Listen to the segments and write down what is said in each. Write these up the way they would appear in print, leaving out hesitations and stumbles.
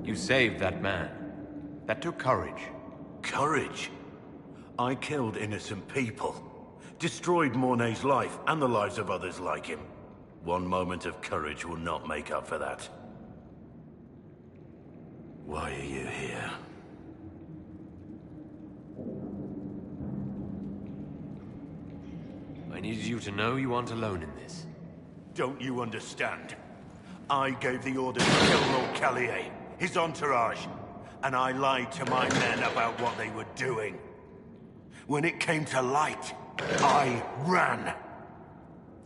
You saved that man. That took courage. Courage? I killed innocent people. Destroyed Mornay's life and the lives of others like him. One moment of courage will not make up for that. Why are you here? I needed you to know you aren't alone in this. Don't you understand? I gave the order to kill Lord Callier, his entourage, and I lied to my men about what they were doing. When it came to light, I ran.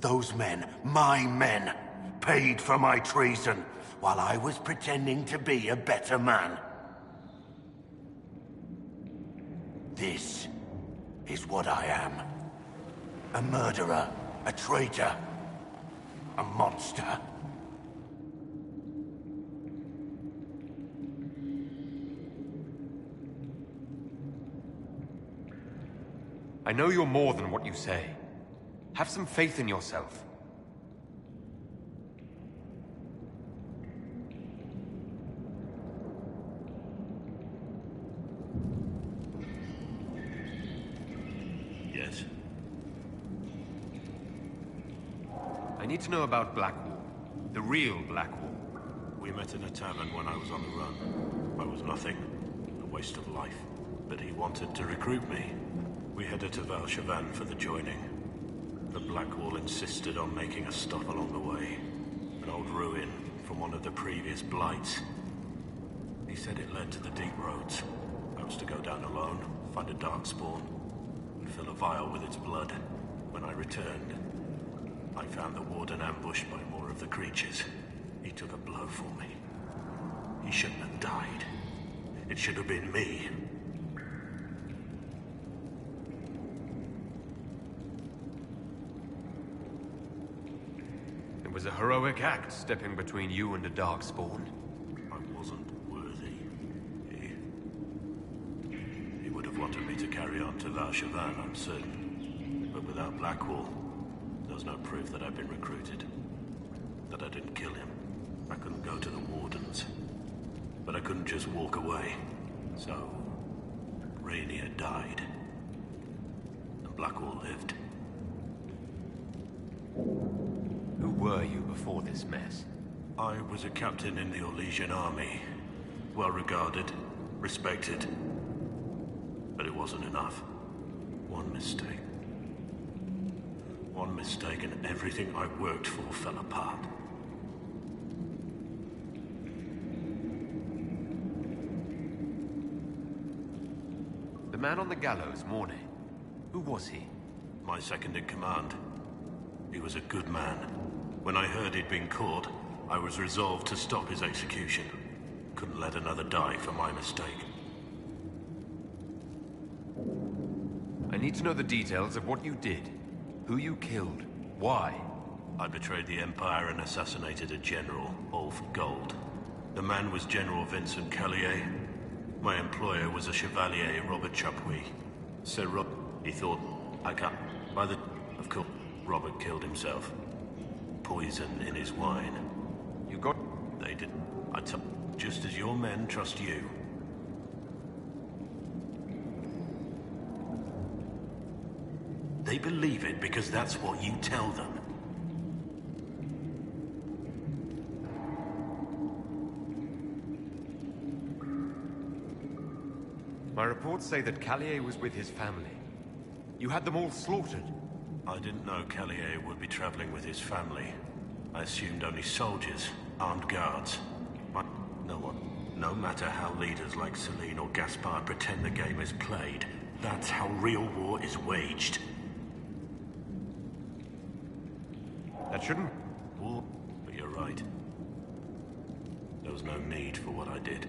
Those men, my men, paid for my treason, while I was pretending to be a better man. This is what I am. A murderer, a traitor, a monster. I know you're more than what you say. Have some faith in yourself. Yes? I need to know about Blackwall. The real Blackwall. We met in a tavern when I was on the run. I was nothing. A waste of life. But he wanted to recruit me. We headed to Val-Chevan for the joining. The Blackwall insisted on making a stop along the way. An old ruin from one of the previous blights. He said it led to the deep roads. I was to go down alone, find a dark spawn, and fill a vial with its blood. When I returned, I found the warden ambushed by more of the creatures. He took a blow for me. He shouldn't have died. It should have been me. It was a heroic act, stepping between you and a darkspawn. I wasn't worthy. He would have wanted me to carry on to Val-Chevan, I'm certain. But without Blackwall, there's no proof that I've been recruited. That I didn't kill him. I couldn't go to the Wardens. But I couldn't just walk away. So, Rainier died. And Blackwall lived. Who were you before this mess? I was a captain in the Orlesian army. Well regarded, respected. But it wasn't enough. One mistake. One mistake and everything I worked for fell apart. The man on the gallows, Mornay. Who was he? My second in command. He was a good man. When I heard he'd been caught, I was resolved to stop his execution. Couldn't let another die for my mistake. I need to know the details of what you did. Who you killed. Why? I betrayed the Empire and assassinated a general, Ulf Gold. The man was General Vincent Callier. My employer was a Chevalier, Robert Chapuis. Sir Rob... He thought, I can't... By the... Of course, Robert killed himself. Poison in his wine. You got... They did. Just as your men trust you. They believe it because that's what you tell them. My reports say that Callier was with his family. You had them all slaughtered. I didn't know Callier would be traveling with his family. I assumed only soldiers, armed guards. No one. No matter how leaders like Celine or Gaspard pretend the game is played, that's how real war is waged. That shouldn't... War? But you're right. There was no need for what I did.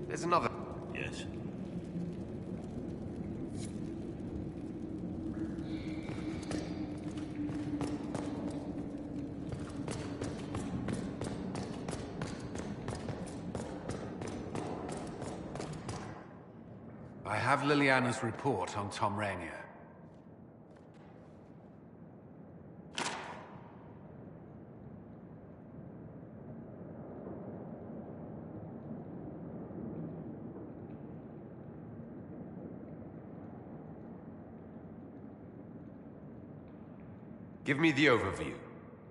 There's another... Yes. I have Liliana's report on Tom Rainier. Give me the overview.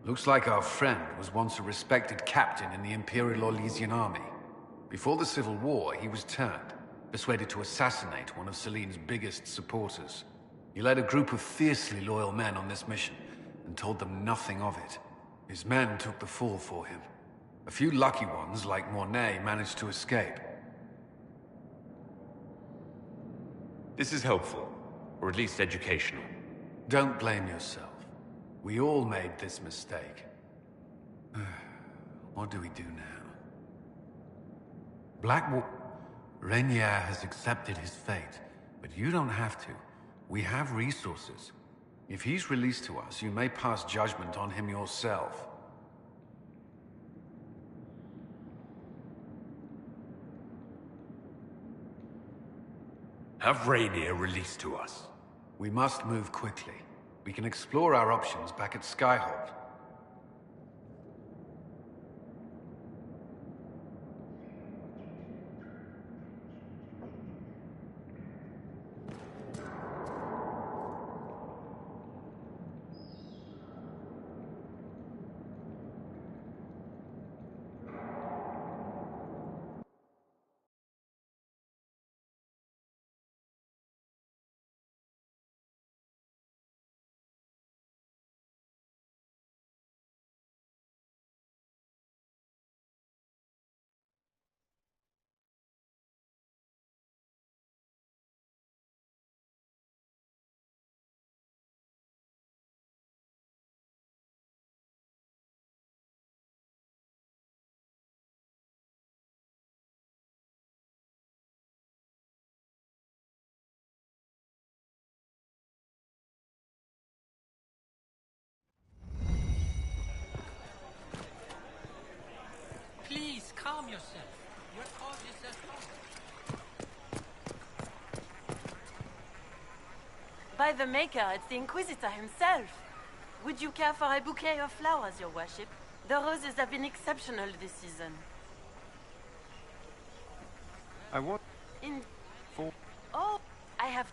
Looks like our friend was once a respected captain in the Imperial Orlesian army. Before the Civil War, he was turned, persuaded to assassinate one of Celine's biggest supporters. He led a group of fiercely loyal men on this mission, and told them nothing of it. His men took the fall for him. A few lucky ones, like Mornay, managed to escape. This is helpful, or at least educational. Don't blame yourself. We all made this mistake. What do we do now? Rainier has accepted his fate, but you don't have to. We have resources. If he's released to us, you may pass judgment on him yourself. Have Rainier released to us. We must move quickly. We can explore our options back at Skyhold. Please, calm yourself. Your cause is at fault. By the Maker, it's the Inquisitor himself. Would you care for a bouquet of flowers, your worship? The roses have been exceptional this season. I want... In... For... Oh, I have...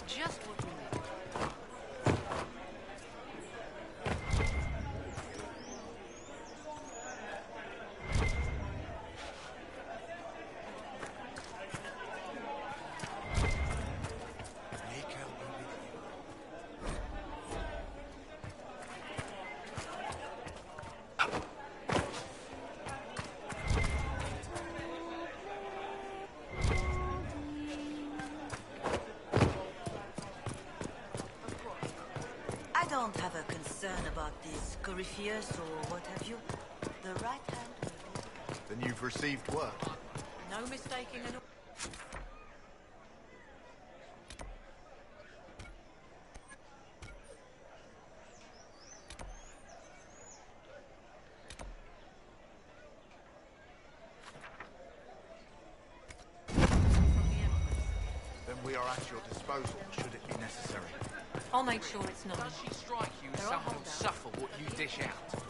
Just what we need. I don't have a concern about these Corypheus or what have you. The right hand will be... Then you've received word. No mistaking an... we are at your disposal, should it be necessary. I'll make sure it's not. Does she strike you as They're all someone who'll held out. suffer what you dish out?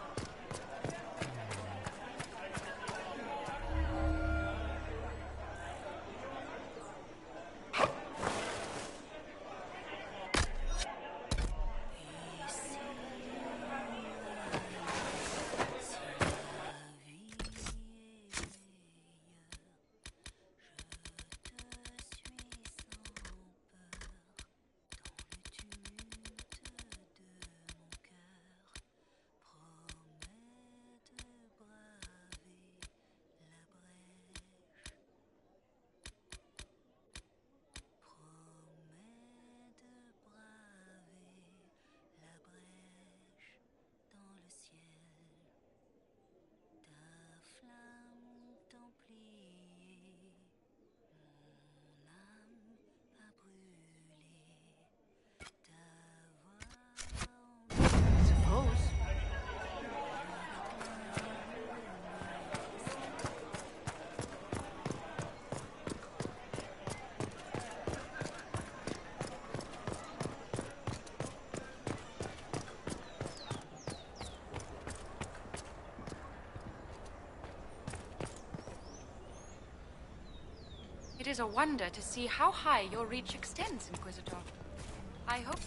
Suppose. It is a wonder to see how high your reach extends, Inquisitor. I hope...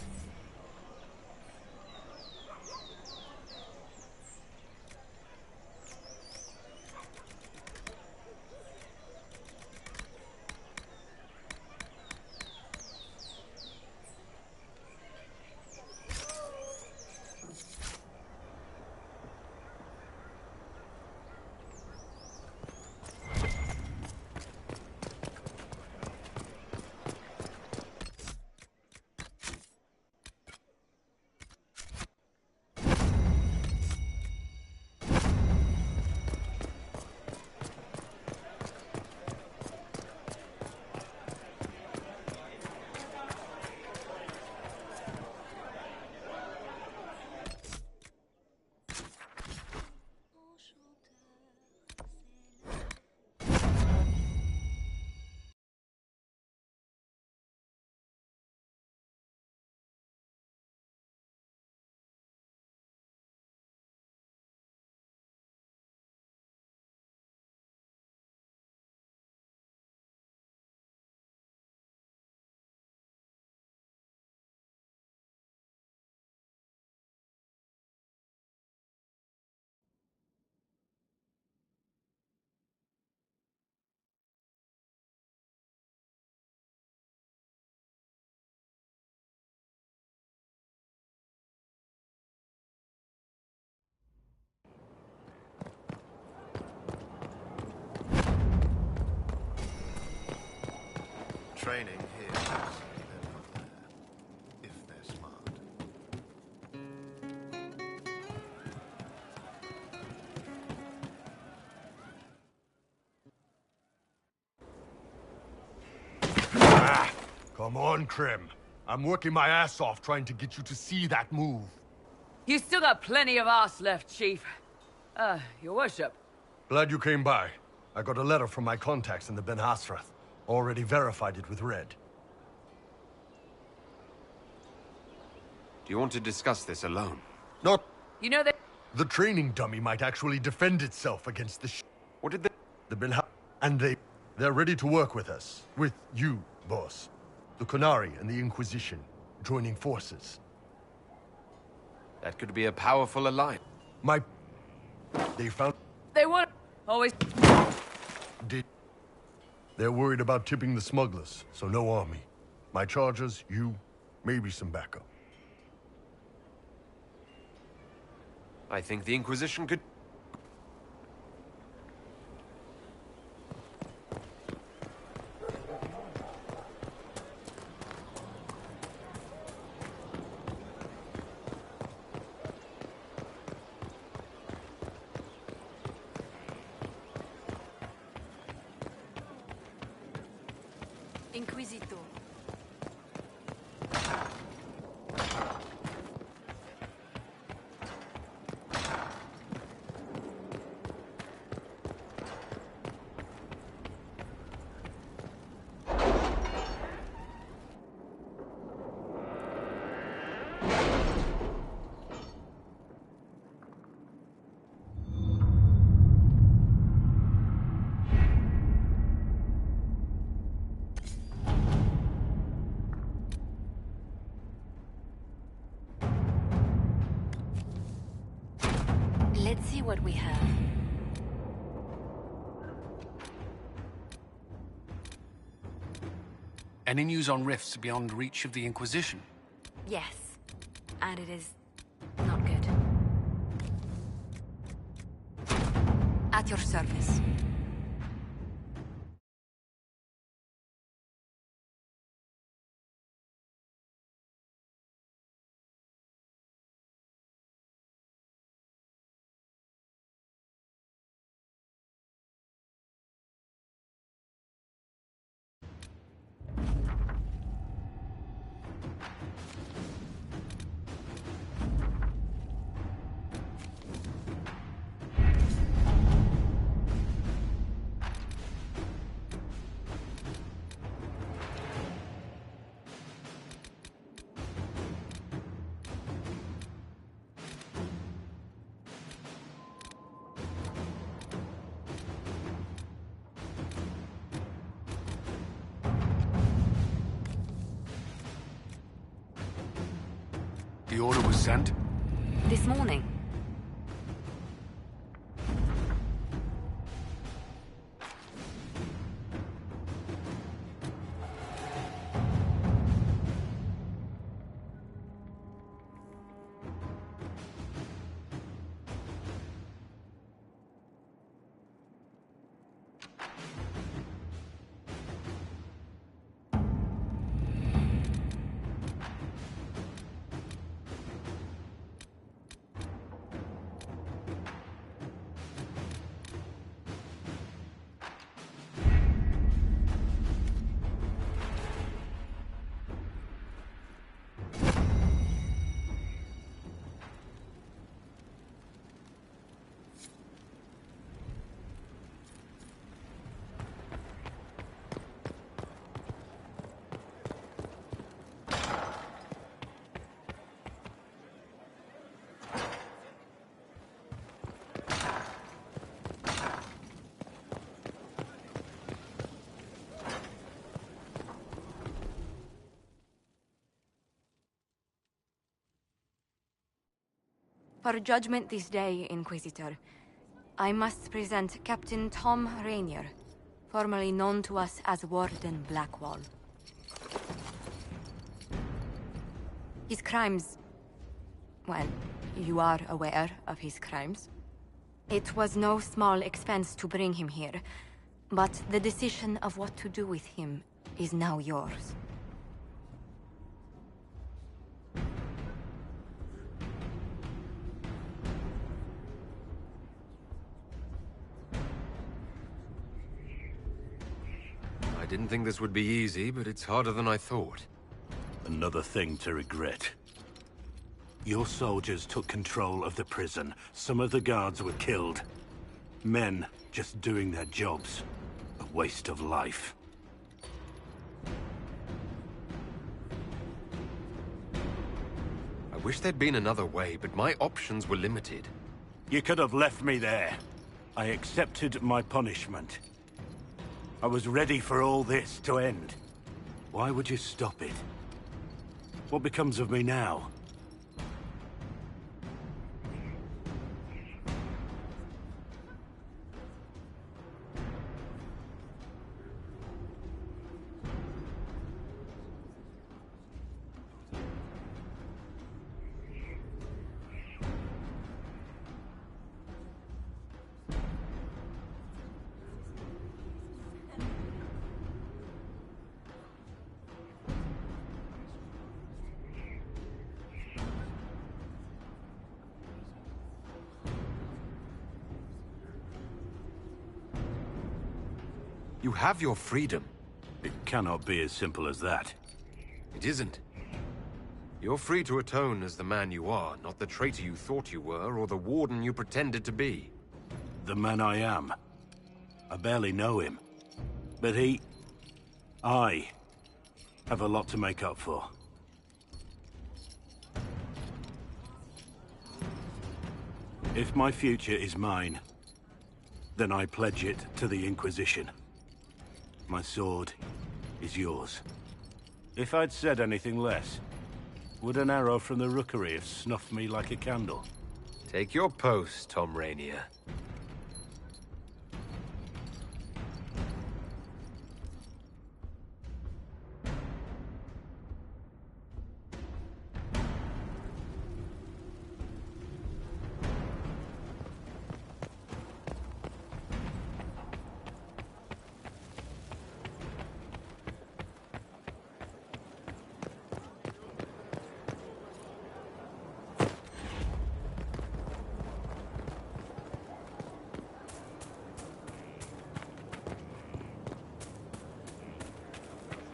Training here, they're not there. If they're smart. Come on, Krim. I'm working my ass off trying to get you to see that move. You still got plenty of arse left, Chief. Your worship. Glad you came by. I got a letter from my contacts in the Ben Hasrath. Already verified it with Red. Do you want to discuss this alone? Not... You know that... The training dummy might actually defend itself against the What did they... The Ben Ha... And they're ready to work with us. With you, boss. The Qunari and the Inquisition joining forces. That could be a powerful alliance. They found... They would always... They're worried about tipping the smugglers, so no army. My chargers, you, maybe some backup. I think the Inquisition could... Inquisitor. see what we have. Any news on rifts beyond reach of the Inquisition? Yes. And it is not good. At your service. The order was sent? This morning. For judgment this day, Inquisitor, I must present Captain Tom Rainier, formerly known to us as Warden Blackwall. His crimes... well, you are aware of his crimes. It was no small expense to bring him here, but the decision of what to do with him is now yours. I didn't think this would be easy, but it's harder than I thought. Another thing to regret. Your soldiers took control of the prison. Some of the guards were killed. Men just doing their jobs. A waste of life. I wish there'd been another way, but my options were limited. You could have left me there. I accepted my punishment. I was ready for all this to end. Why would you stop it? What becomes of me now? You have your freedom. It cannot be as simple as that. It isn't. You're free to atone as the man you are, not the traitor you thought you were, or the warden you pretended to be. The man I am. I barely know him. But I have a lot to make up for. If my future is mine, then I pledge it to the Inquisition. My sword is yours. If I'd said anything less, would an arrow from the rookery have snuffed me like a candle? Take your post, Tom Rainier.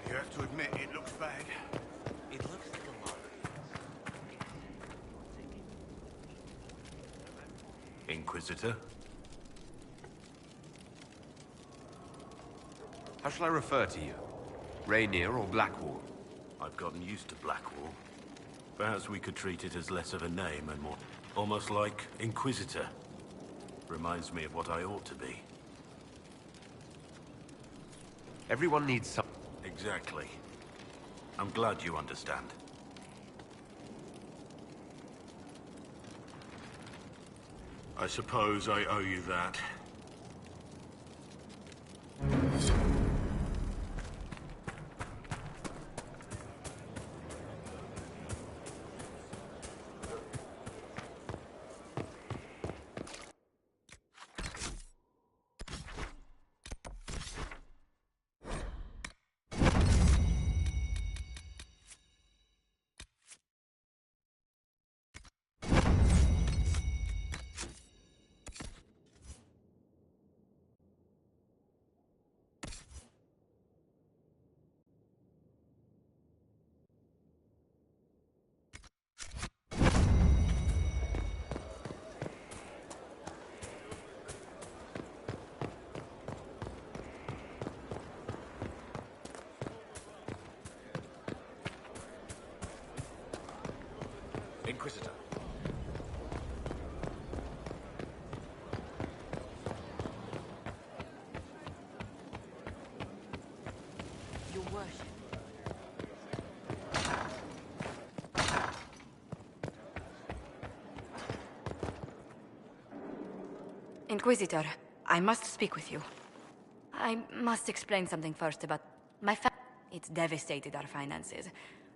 You have to admit, it looks bad. It looks like a lot. Inquisitor? How shall I refer to you? Rainier or Blackwall? I've gotten used to Blackwall. Perhaps we could treat it as less of a name and more... almost like Inquisitor. Reminds me of what I ought to be. Everyone needs some... Exactly. I'm glad you understand. I suppose I owe you that. Inquisitor. Your worship. Inquisitor, I must speak with you. I must explain something first about my It's devastated our finances.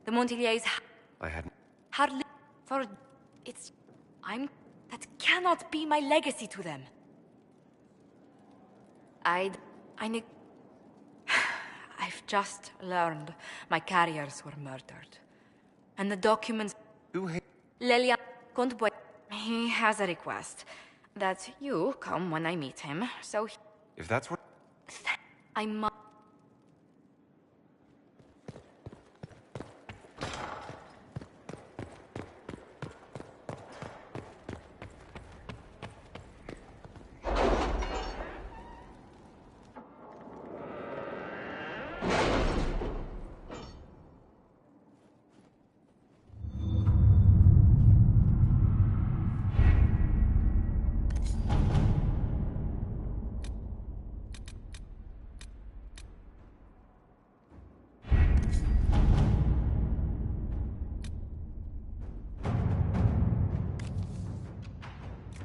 The Montiliers I hadn't... hardly... for... it's... that cannot be my legacy to them. I've just learned my carriers were murdered. And the documents... Who Lelia Contboy... He has a request. That you come when I meet him, so... If that's what... I must...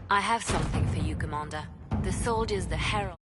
I have something for you, Commander. The soldiers, the herald...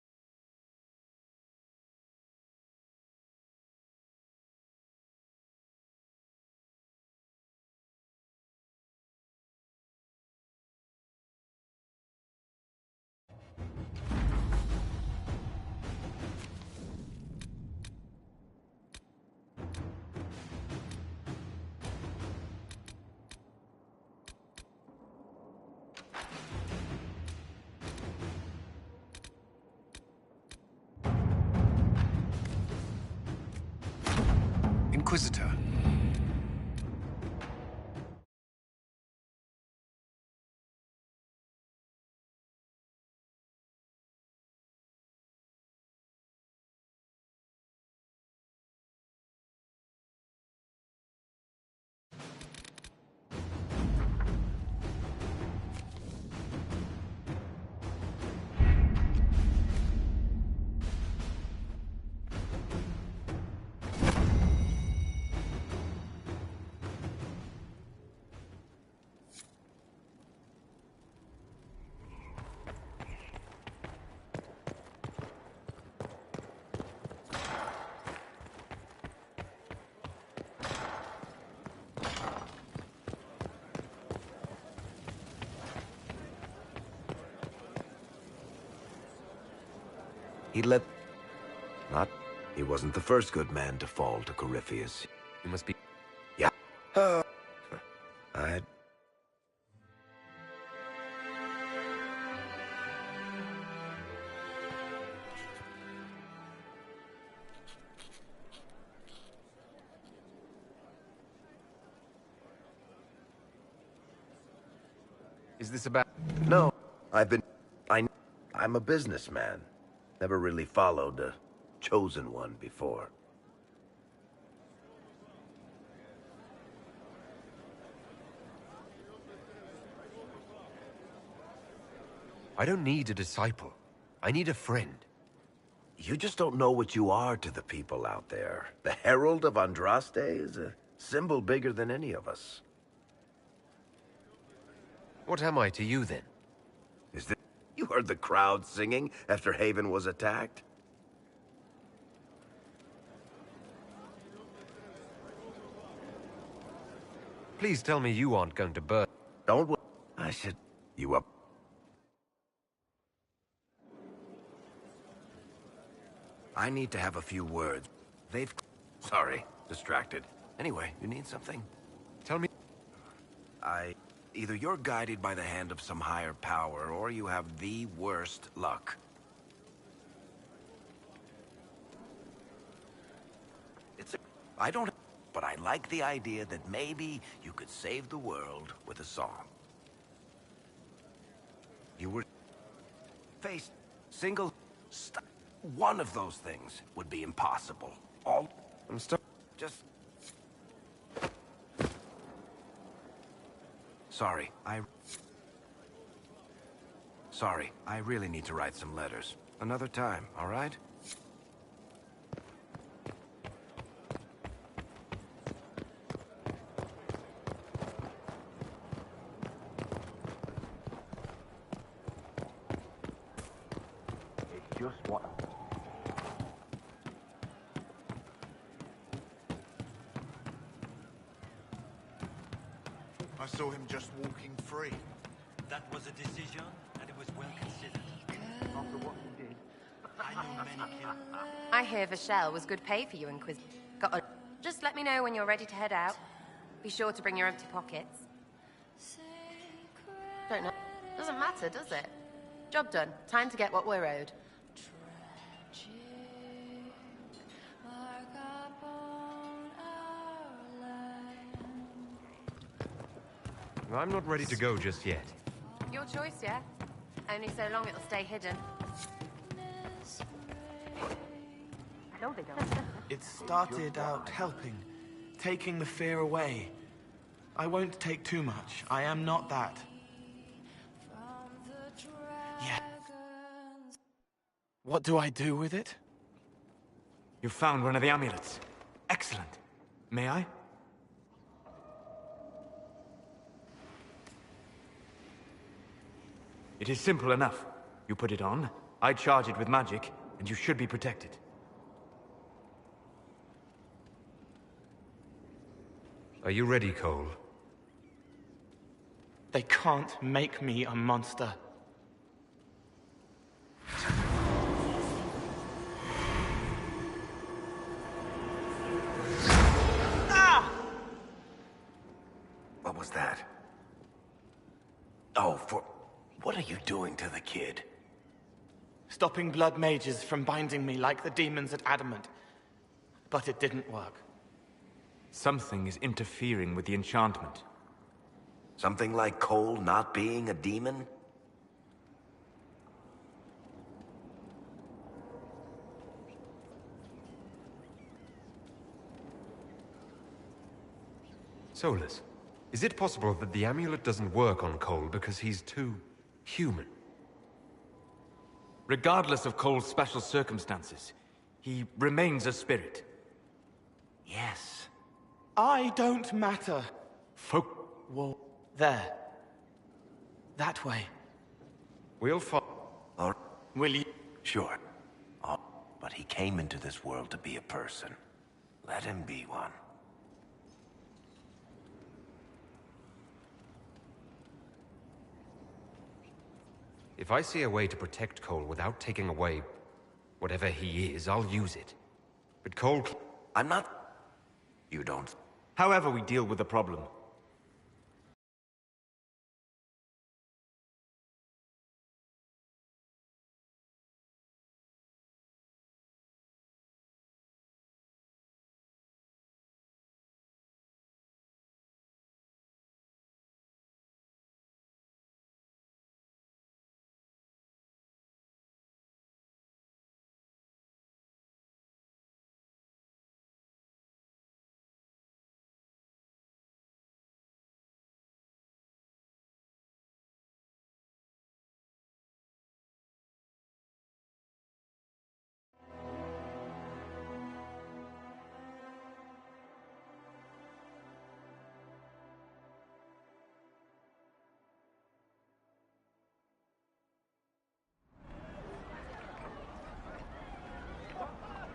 Inquisitor. He let... Not... He wasn't the first good man to fall to Corypheus. You must be... Yeah. I... Is this about... No, I'm a businessman. Never really followed a chosen one before. I don't need a disciple. I need a friend. You just don't know what you are to the people out there. The Herald of Andraste is a symbol bigger than any of us. What am I to you, then? Is this... You heard the crowd singing after Haven was attacked? Please tell me you aren't going to burn. Don't worry. I should... You up. I need to have a few words. They've... Sorry, distracted. Anyway, you need something? Tell me... Either you're guided by the hand of some higher power, or you have the worst luck. I don't... But I like the idea that maybe you could save the world with a song. You were... Faced... Single... One of those things would be impossible. All... I'm stuck. Just... Sorry, I really need to write some letters. Another time, all right? It's just what... I saw him just walking free. That was a decision, and it was well considered. After what he did, I knew many killed. I hear Vashel was good pay for you, Inquisitor. Just let me know when you're ready to head out. Be sure to bring your empty pockets. Don't know. Doesn't matter, does it? Job done. Time to get what we're owed. I'm not ready to go just yet. Your choice, yeah? Only so long it'll stay hidden. No, they don't. It started out helping, taking the fear away. I won't take too much. I am not that. Yeah. What do I do with it? You found one of the amulets. Excellent. May I? It is simple enough. You put it on, I charge it with magic, and you should be protected. Are you ready, Cole? They can't make me a monster. What was that? Oh, what are you doing to the kid? Stopping blood mages from binding me like the demons at Adamant. But it didn't work. Something is interfering with the enchantment. Something like Cole not being a demon? Solus, is it possible that the amulet doesn't work on Cole because he's too human? Regardless of Cole's special circumstances, he remains a spirit. Yes. I don't matter. Well, there. That way. We'll find... Will you? Sure. But he came into this world to be a person. Let him be one. If I see a way to protect Cole without taking away... Whatever he is, I'll use it. But Cole... I'm not... You don't. However we deal with the problem.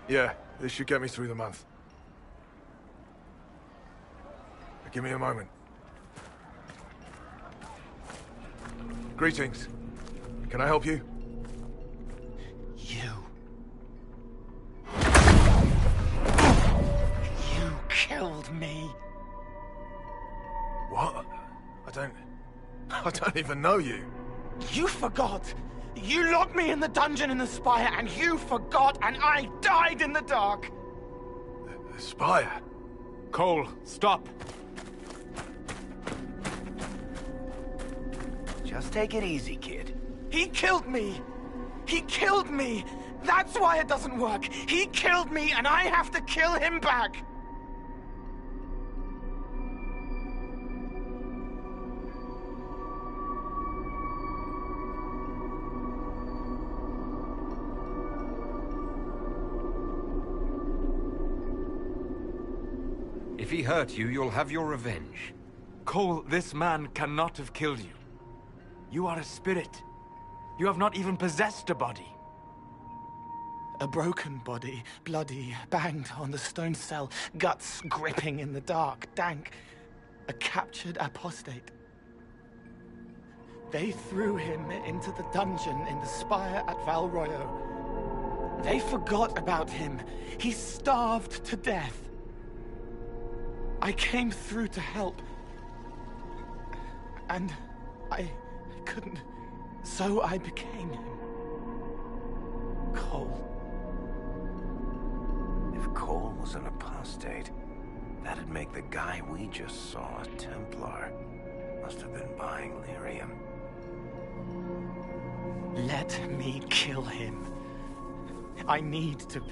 Yeah, this should get me through the month. Give me a moment. Greetings. Can I help you? You killed me. What? I don't even know you. You forgot. You locked me in the dungeon in the Spire, and you forgot, and I died in the dark. The Spire? Cole, stop. Just take it easy, kid. He killed me. He killed me. That's why it doesn't work. He killed me, and I have to kill him back. If he hurt you, you'll have your revenge. Cole, this man cannot have killed you. You are a spirit. You have not even possessed a body. A broken body, bloody, banged on the stone cell, guts gripping in the dark, dank. A captured apostate. They threw him into the dungeon in the Spire at Val Royo. They forgot about him. He starved to death. I came through to help. And I couldn't. So I became him. Cole. If Cole was an apostate, that'd make the guy we just saw a Templar. Must have been buying lyrium. Let me kill him. I need to.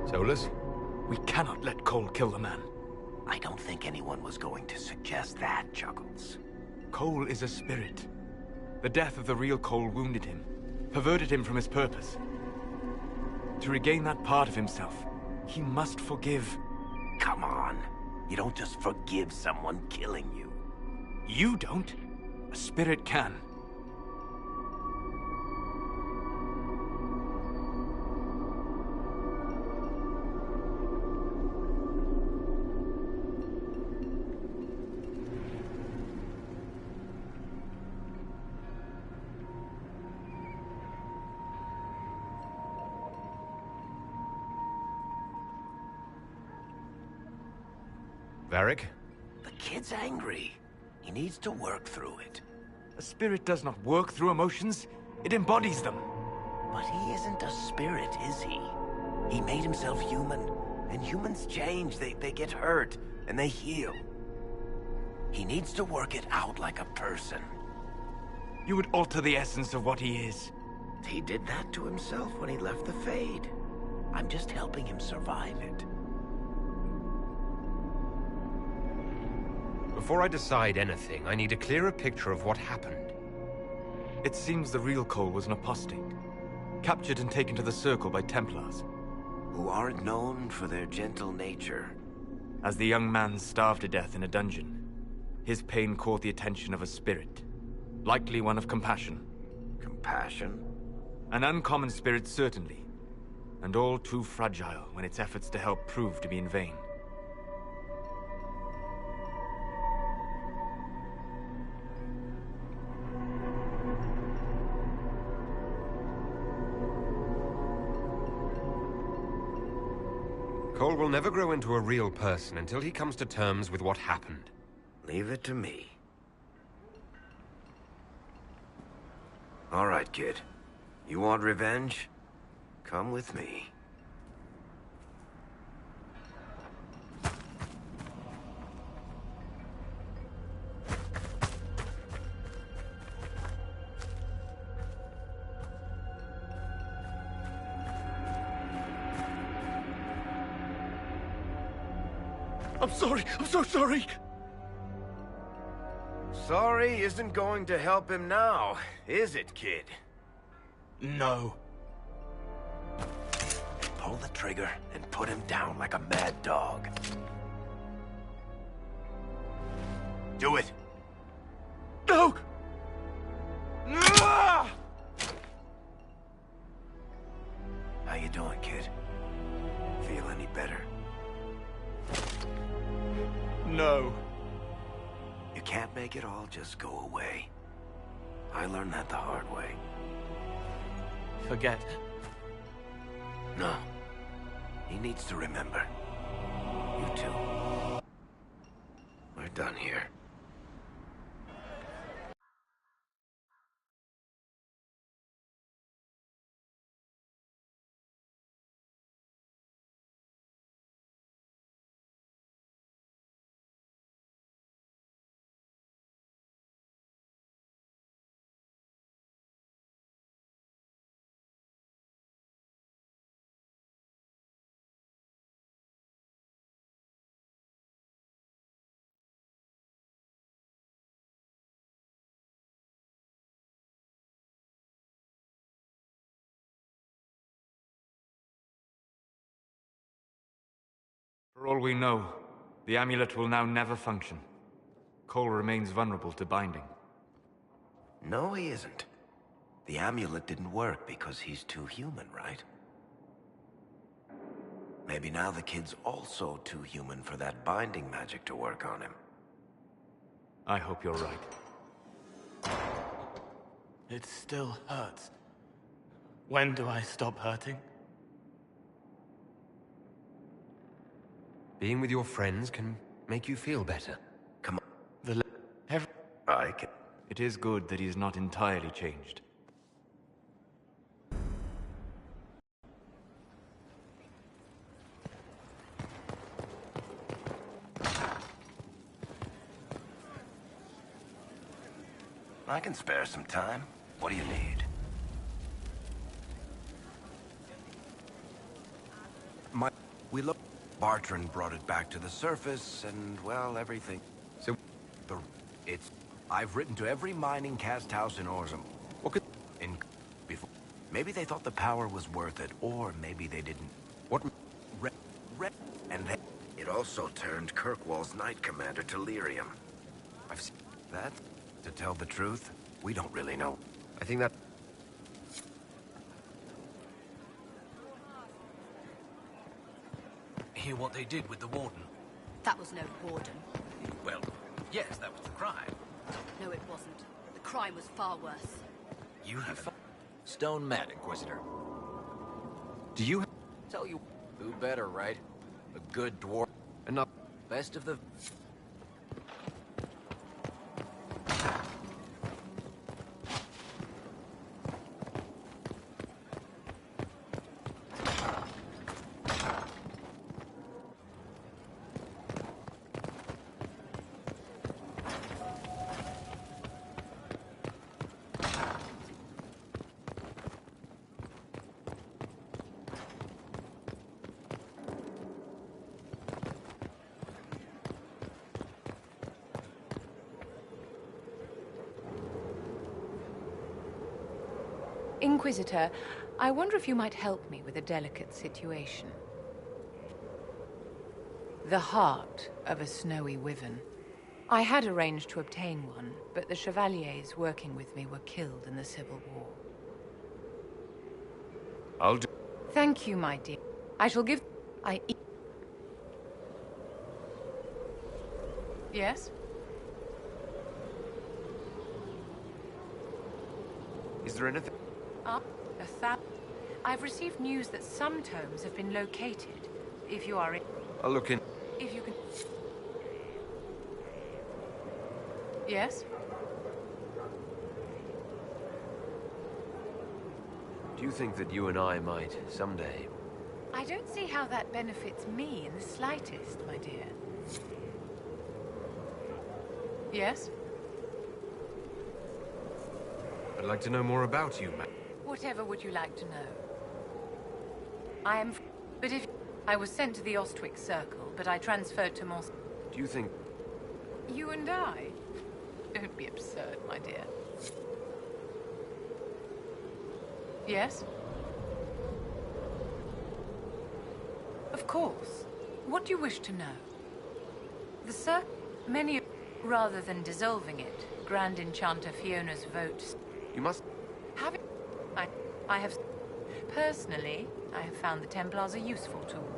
Solus? We cannot let Cole kill the man. I don't think anyone was going to suggest that, Chuckles. Cole is a spirit. The death of the real Cole wounded him, perverted him from his purpose. To regain that part of himself, he must forgive. Come on. You don't just forgive someone killing you. You don't. A spirit can. Varric? The kid's angry. He needs to work through it. A spirit does not work through emotions. It embodies them. But he isn't a spirit, is he? He made himself human. And humans change. They get hurt. And they heal. He needs to work it out like a person. You would alter the essence of what he is. He did that to himself when he left the Fade. I'm just helping him survive it. Before I decide anything, I need a clearer picture of what happened. It seems the real Cole was an apostate, captured and taken to the Circle by Templars. who aren't known for their gentle nature. As the young man starved to death in a dungeon, his pain caught the attention of a spirit, likely one of compassion. Compassion? An uncommon spirit, certainly, and all too fragile when its efforts to help prove to be in vain. Cole will never grow into a real person until he comes to terms with what happened. Leave it to me. All right, kid. You want revenge? Come with me. I'm sorry. I'm so sorry. Sorry isn't going to help him now, is it, kid? No. Pull the trigger and put him down like a mad dog. Do it. No! How you doing, kid? Feel any better? No. You can't make it all just go away. I learned that the hard way. Forget. No. He needs to remember. You too. We're done here. For all we know, the amulet will now never function. Cole remains vulnerable to binding. No, he isn't. The amulet didn't work because he's too human, right? Maybe now the kid's also too human for that binding magic to work on him. I hope you're right. It still hurts. When do I stop hurting? Being with your friends can make you feel better. Come on. I can. It is good that he's not entirely changed. I can spare some time. What do you need? We look. Bartrand brought it back to the surface, and, well, everything. So, I've written to every mining cast house in Orzum. What could... before... Maybe they thought the power was worth it, or maybe they didn't. What... And then... It also turned Kirkwall's Knight Commander to Lyrium. I've seen that. To tell the truth, we don't really know. I think that... Hear what they did with the Warden? That was no warden. Well, yes, that was the crime. No, it wasn't. The crime was far worse. You have stone mad, Inquisitor. Do you... Tell you who better, right? A good dwarf. Enough. Best of the... Inquisitor, I wonder if you might help me with a delicate situation. The heart of a snowy wyvern. I had arranged to obtain one, but the chevaliers working with me were killed in the Civil War. I'll do... Thank you, my dear. I shall give... Yes? Is there anything... I've received news that some tomes have been located. If you are in... I'll look in... If you can... Yes? Do you think that you and I might, someday... I don't see how that benefits me in the slightest, my dear. Yes? I'd like to know more about you, ma'am. Whatever would you like to know? I am... But if... I was sent to the Ostwick Circle, but I transferred to Mos... Do you think... You and I? Don't be absurd, my dear. Yes? Of course. What do you wish to know? The Circle... Many... Rather than dissolving it, Grand Enchanter Fiona's vote... You must... Having... I have... Personally, I have found the Templars a useful tool.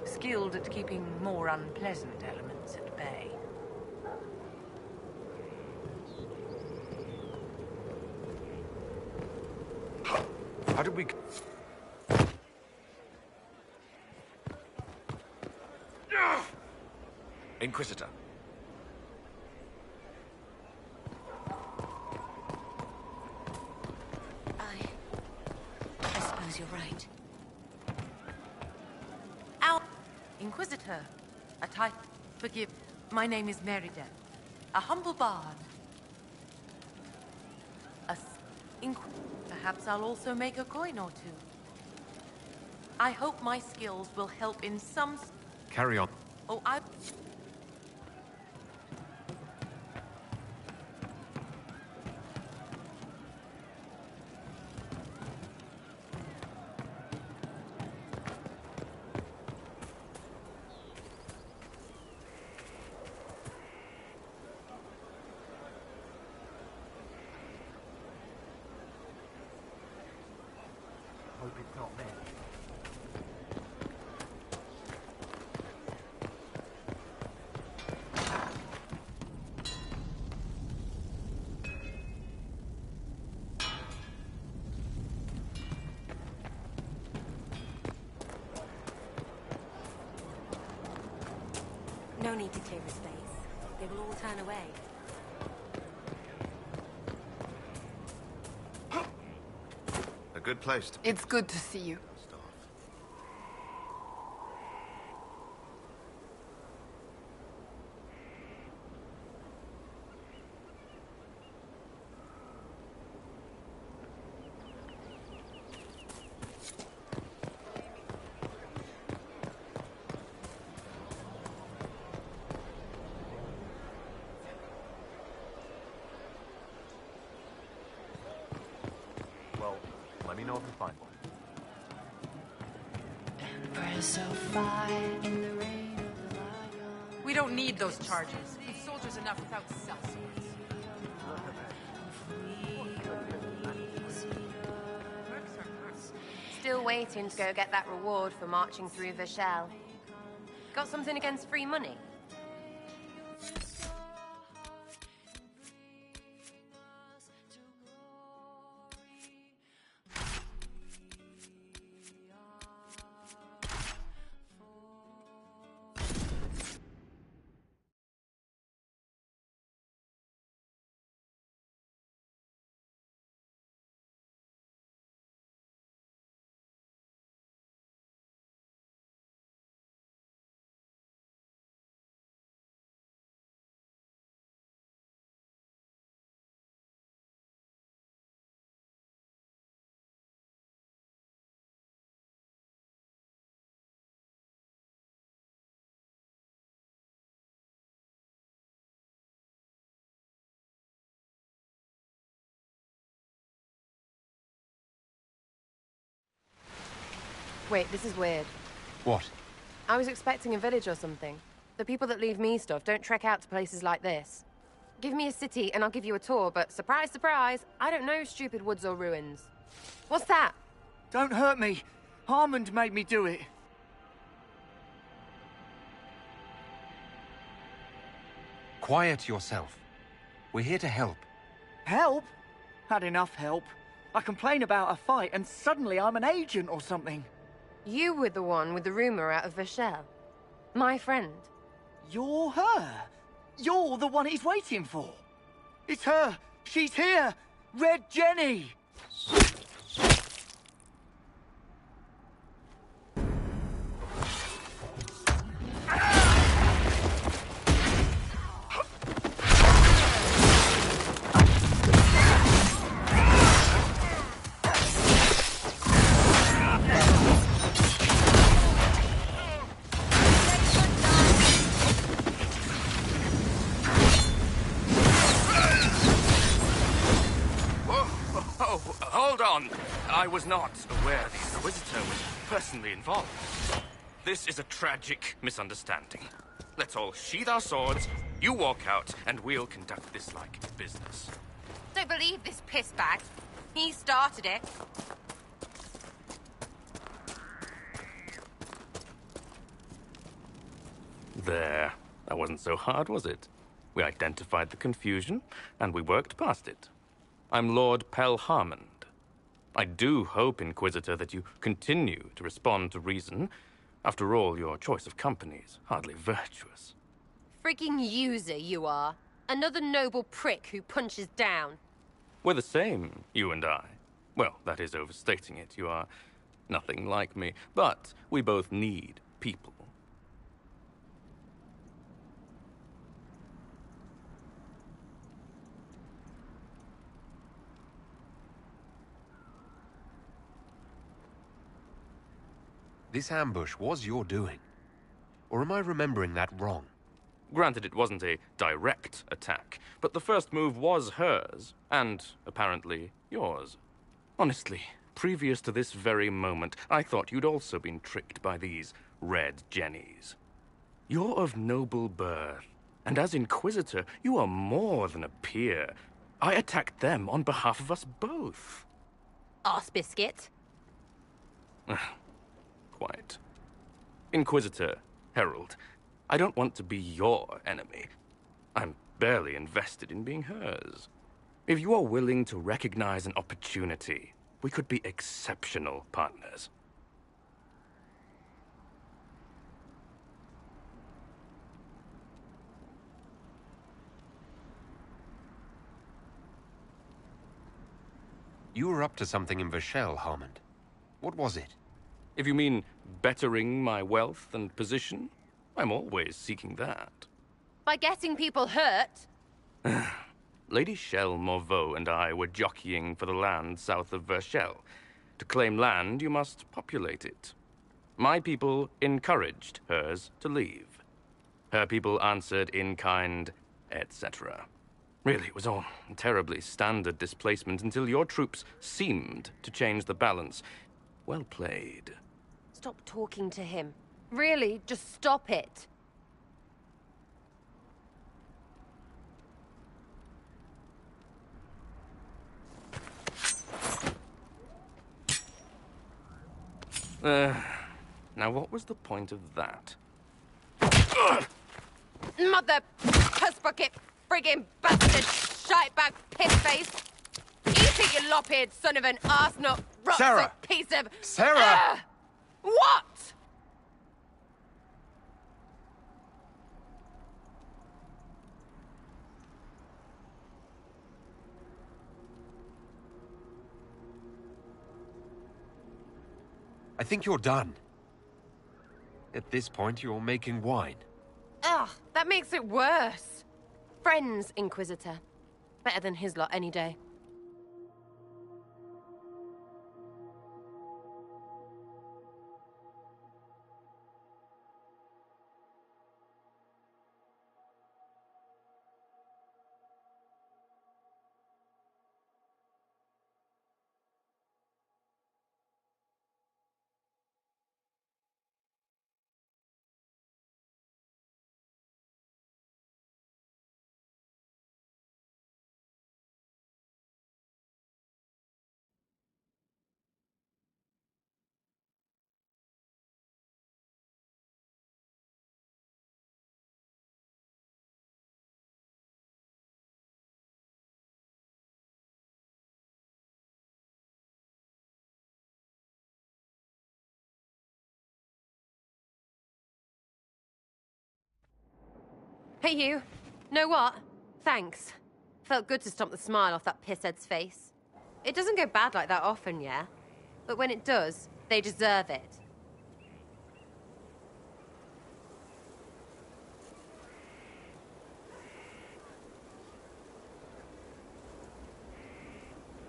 Skilled at keeping more unpleasant elements at bay. How did we... Inquisitor. I suppose you're right. Ow! Inquisitor. A title. Forgive. My name is Merida. A humble bard. Perhaps I'll also make a coin or two. I hope my skills will help in some... Carry on. Oh, I... Hope it's not me. No need to clear a space. They will all turn away. A good place to... It's good to see you. Well, let me know if you find one. We don't need those charges. We've soldiers enough without sellswords. Still waiting to go get that reward for marching through Vishal. Got something against free money? Wait, this is weird. What? I was expecting a village or something. The people that leave me stuff don't trek out to places like this. Give me a city and I'll give you a tour, but surprise, surprise, I don't know stupid woods or ruins. What's that? Don't hurt me. Harmond made me do it. Quiet yourself. We're here to help. Help? Had enough help. I complain about a fight and suddenly I'm an agent or something. You were the one with the rumor out of Vachel. My friend. You're her. You're the one he's waiting for. It's her. She's here. Red Jenny. I was not aware the Inquisitor was personally involved. This is a tragic misunderstanding. Let's all sheathe our swords, you walk out, and we'll conduct this like business. Don't believe this pissbag. He started it. There. That wasn't so hard, was it? We identified the confusion, and we worked past it. I'm Lord Pelharmond. I do hope, Inquisitor, that you continue to respond to reason. After all, your choice of company is hardly virtuous. Freaking user, you are. Another noble prick who punches down. We're the same, you and I. Well, that is overstating it. You are nothing like me. But we both need people. This ambush was your doing. Or am I remembering that wrong? Granted, it wasn't a direct attack, but the first move was hers, and apparently yours. Honestly, previous to this very moment, I thought you'd also been tricked by these Red Jennies. You're of noble birth, and as Inquisitor, you are more than a peer. I attacked them on behalf of us both. Arse biscuit. Quite. Inquisitor, Herald, I don't want to be your enemy. I'm barely invested in being hers. If you are willing to recognize an opportunity, we could be exceptional partners. You were up to something in Vachel, Harmond. What was it? If you mean bettering my wealth and position, I'm always seeking that. By getting people hurt? Lady Shell Morveau and I were jockeying for the land south of Vachel. To claim land, you must populate it. My people encouraged hers to leave. Her people answered in kind, etc. Really, it was all terribly standard displacement until your troops seemed to change the balance. Well played. Stop talking to him. Really, just stop it. Now what was the point of that? Mother puss bucket, friggin' bastard, shitebag pissface. Eat it, you lop-eared son of an arsenut, Sarah! piece of... Sarah! What? I think you're done. At this point, you're making wine. Ugh, that makes it worse. Friends, Inquisitor. Better than his lot any day. Hey, you. Know what? Thanks. Felt good to stomp the smile off that pisshead's face. It doesn't go bad like that often, yeah? But when it does, they deserve it.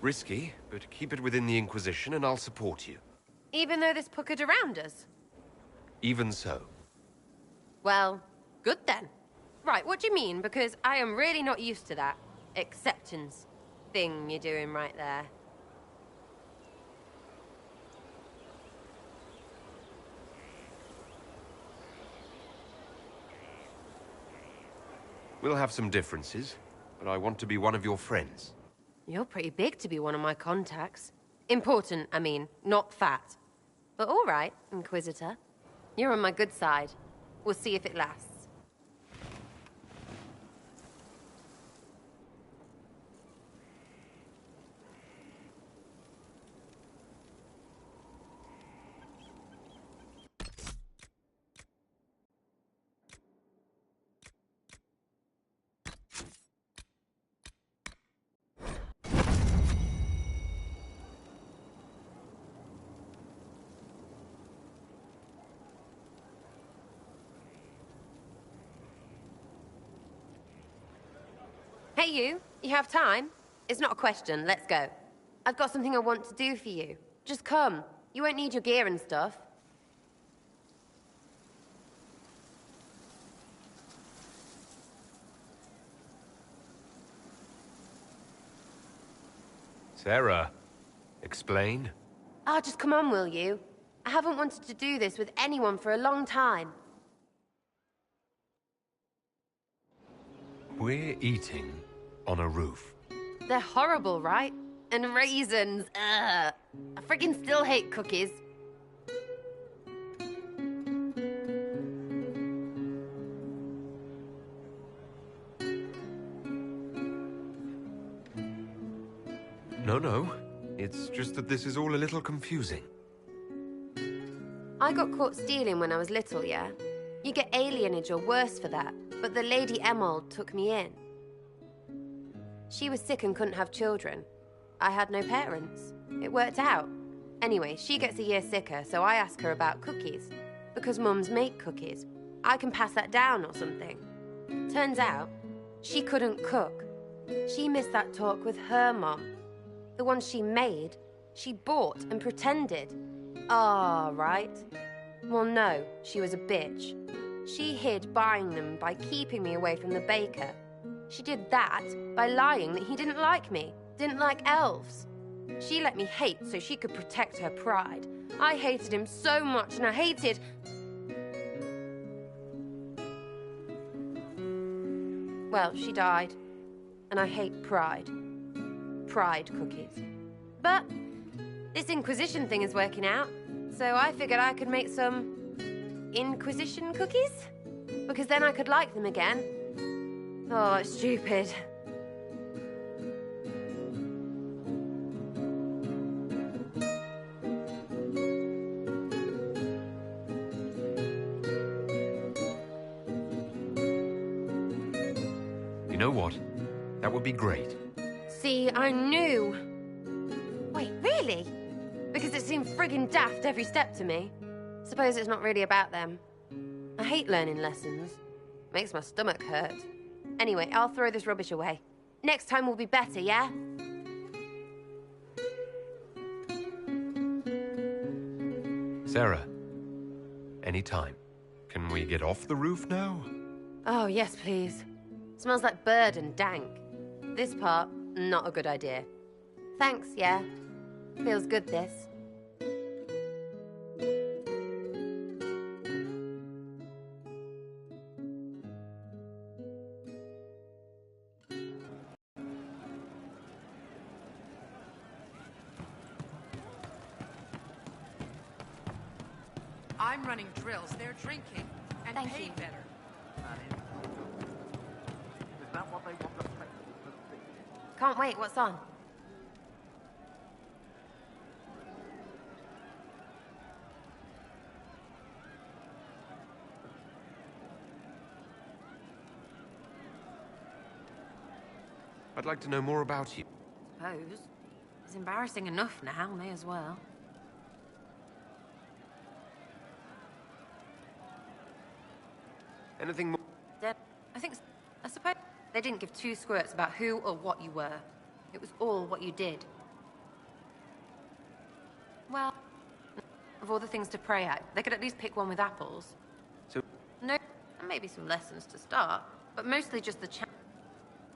Risky, but keep it within the Inquisition and I'll support you. Even though there's puckered around us? Even so. Well, good then. Right, what do you mean? Because I am really not used to that acceptance thing you're doing right there. We'll have some differences, but I want to be one of your friends. You're pretty big to be one of my contacts. Important, I mean, not fat. But all right, Inquisitor. You're on my good side. We'll see if it lasts. Hey, you. You have time? It's not a question. Let's go. I've got something I want to do for you. Just come. You won't need your gear and stuff. Sarah, explain? Ah, just come on, will you? I haven't wanted to do this with anyone for a long time. We're eating on a roof. They're horrible, right? And raisins, ugh. I freaking still hate cookies. No. It's just that this is all a little confusing. I got caught stealing when I was little, yeah? You get alienage or worse for that, but the Lady Emerald took me in. She was sick and couldn't have children. I had no parents. It worked out. Anyway, she gets a year sicker, so I ask her about cookies. Because mums make cookies. I can pass that down or something. Turns out, she couldn't cook. She missed that talk with her mom. The one she made, she bought and pretended. Ah, right. Well, no, she was a bitch. She hid buying them by keeping me away from the baker. She did that by lying that he didn't like me, didn't like elves. She let me hate so she could protect her pride. I hated him so much, and I hated... Well, she died. And I hate pride. Pride cookies. But this Inquisition thing is working out, so I figured I could make some Inquisition cookies? Because then I could like them again. Oh, it's stupid. You know what? That would be great. See, I knew. Wait, really? Because it seemed friggin' daft every step to me. Suppose it's not really about them. I hate learning lessons. Makes my stomach hurt. Anyway, I'll throw this rubbish away. Next time will be better, yeah? Sarah, anytime. Can we get off the roof now? Oh, yes, please. Smells like bird and dank. This part, not a good idea. Thanks, yeah. Feels good, this. I'm running drills. They're drinking. And Thank paid you. better. Can't wait, what's on? I'd like to know more about you. Suppose. It's embarrassing enough now, may as well. Anything more? I suppose they didn't give two squirts about who or what you were. It was all what you did. Well, of all the things to pray at, they could at least pick one with apples. So... No, and maybe some lessons to start, but mostly just the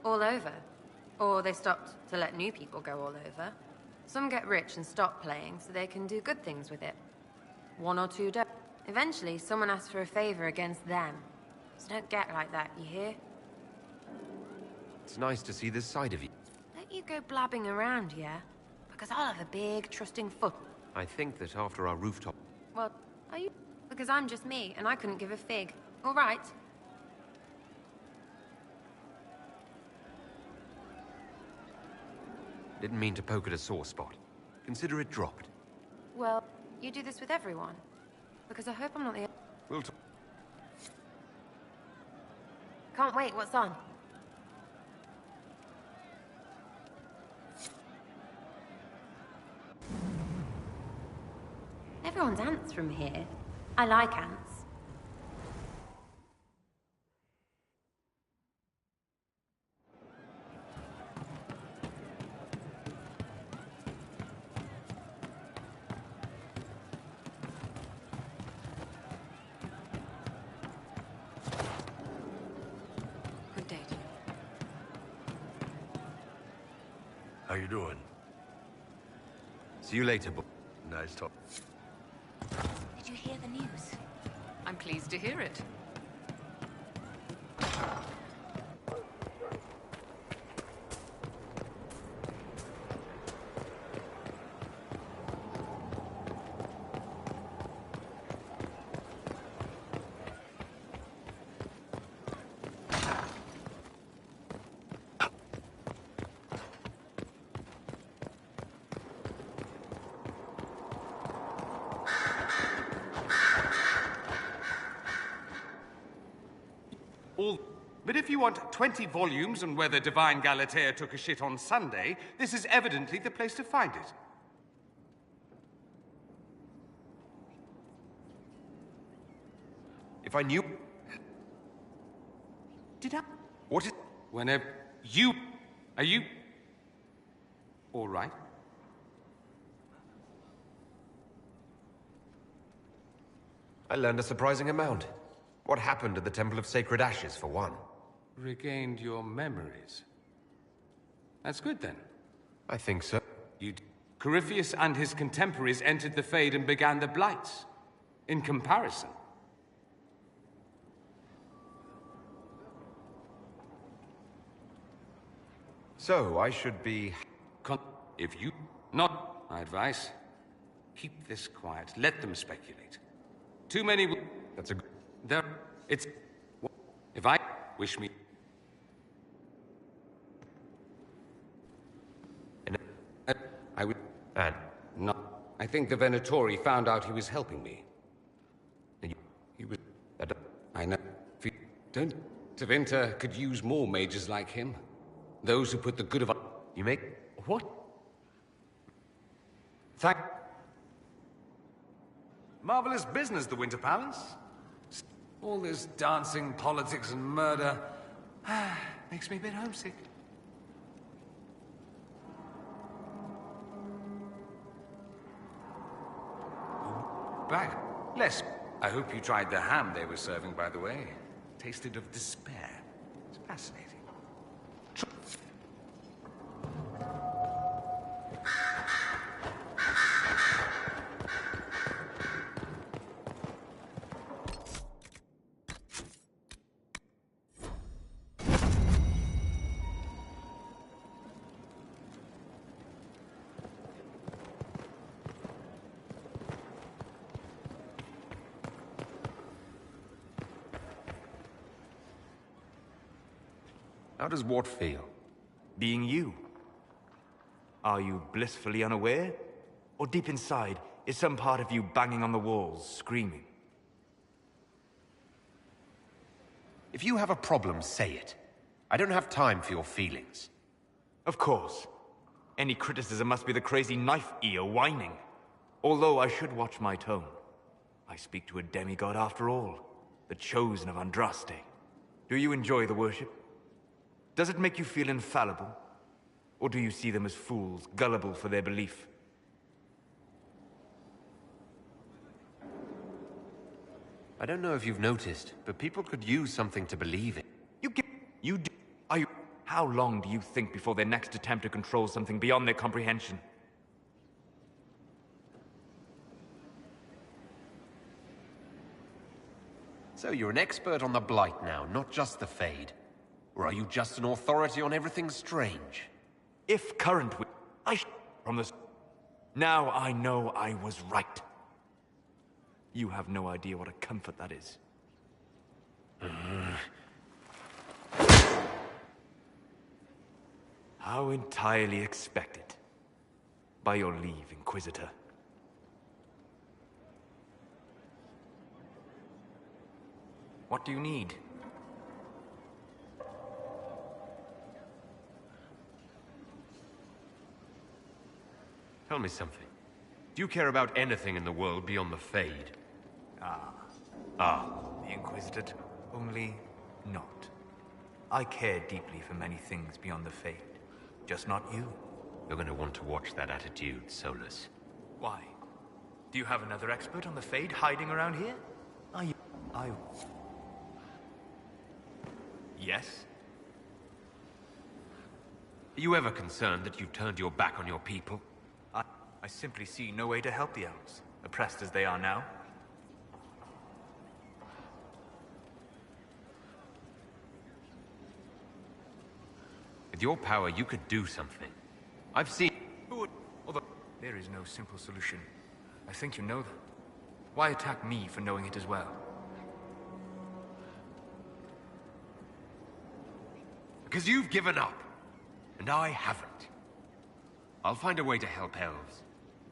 all over. Or they stopped to let new people go all over. Some get rich and stop playing so they can do good things with it. One or two don't. Eventually, someone asks for a favor against them. So don't get like that, you hear? It's nice to see this side of you. Don't you go blabbing around, yeah? Because I'll have a big, trusting foot. I think that after our rooftop... Well, are you? Because I'm just me, and I couldn't give a fig. All right. Didn't mean to poke at a sore spot. Consider it dropped. Well, you do this with everyone. Because I hope I'm not the... We'll talk. Can't wait, what's on? Everyone's ants from here. I like ants. Good day to you. How you doing? See you later, boy. Nice talk. Did you hear the news? I'm pleased to hear it. But if you want 20 volumes on whether Divine Galatea took a shit on Sunday, this is evidently the place to find it. If I knew... Did I? What is... Whenever you... Are you... all right? I learned a surprising amount. What happened at the Temple of Sacred Ashes, for one? Regained your memories. That's good, then. I think so. Corypheus and his contemporaries entered the Fade and began the Blights. In comparison. So, I should be... If you... Not my advice. Keep this quiet. Let them speculate. Too many will... That's a... There... It's... If I... Wish me... I would... And? No. I think the Venatori found out he was helping me. He was... I know. Don't... Tevinter could use more mages like him. Those who put the good of... You make... What? Thank... Marvelous business, the Winter Palace. All this dancing, politics, and murder... makes me a bit homesick. Back. Less. I hope you tried the ham they were serving, by the way. Tasted of despair. It's fascinating. How does Wart feel? Being you. Are you blissfully unaware? Or deep inside, is some part of you banging on the walls, screaming? If you have a problem, say it. I don't have time for your feelings. Of course. Any criticism must be the crazy knife ear whining. Although I should watch my tone. I speak to a demigod after all. The chosen of Andraste. Do you enjoy the worship? Does it make you feel infallible? Or do you see them as fools, gullible for their belief? I don't know if you've noticed, but people could use something to believe in. How long do you think before their next attempt to control something beyond their comprehension? So you're an expert on the Blight now, not just the Fade. Or are you just an authority on everything strange? If current from the... Now I know I was right. You have no idea what a comfort that is. How entirely expected. By your leave, Inquisitor. What do you need? Tell me something. Do you care about anything in the world beyond the Fade? The Inquisitor. Only not. I care deeply for many things beyond the Fade. Just not you. You're going to want to watch that attitude, Solus. Why? Do you have another expert on the Fade hiding around here? Yes? Are you ever concerned that you've turned your back on your people? I simply see no way to help the elves, oppressed as they are now. With your power, you could do something. I've seen... There is no simple solution. I think you know that. Why attack me for knowing it as well? Because you've given up. And I haven't. I'll find a way to help elves.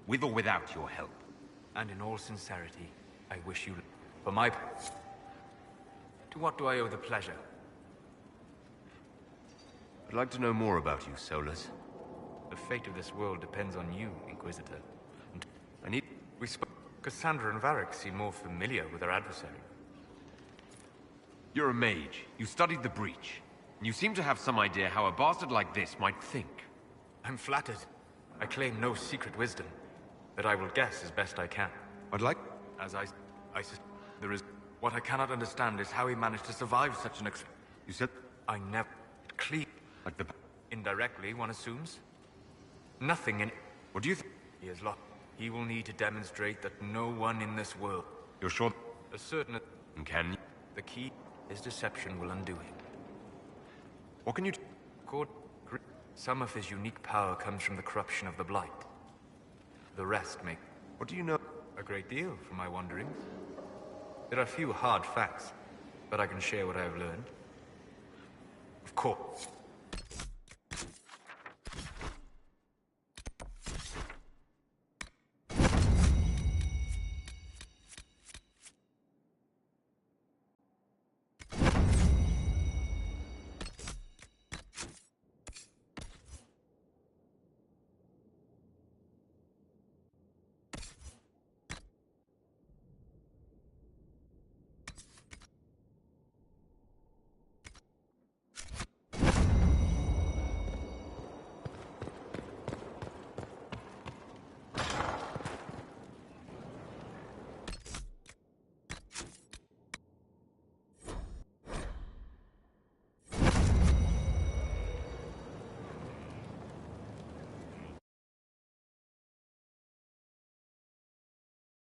With or without your help. And in all sincerity, I wish you... For my... To what do I owe the pleasure? I'd like to know more about you, Solus. The fate of this world depends on you, Inquisitor. And I need... We spoke... Cassandra and Varric seem more familiar with our adversary. You're a mage. You studied the Breach. And you seem to have some idea how a bastard like this might think. I'm flattered. I claim no secret wisdom. But I will guess as best I can. I'd like... As there is... What I cannot understand is how he managed to survive such an You said... I never... Clean... Like the... Indirectly, one assumes. Nothing in... What do you think? He is lost. He will need to demonstrate that no one in this world... You're sure? A certain... And can you? The key... His deception will undo him. What can you... Some of his unique power comes from the corruption of the Blight. The rest make... What do you know? A great deal from my wanderings. There are few hard facts, but I can share what I have learned. Of course.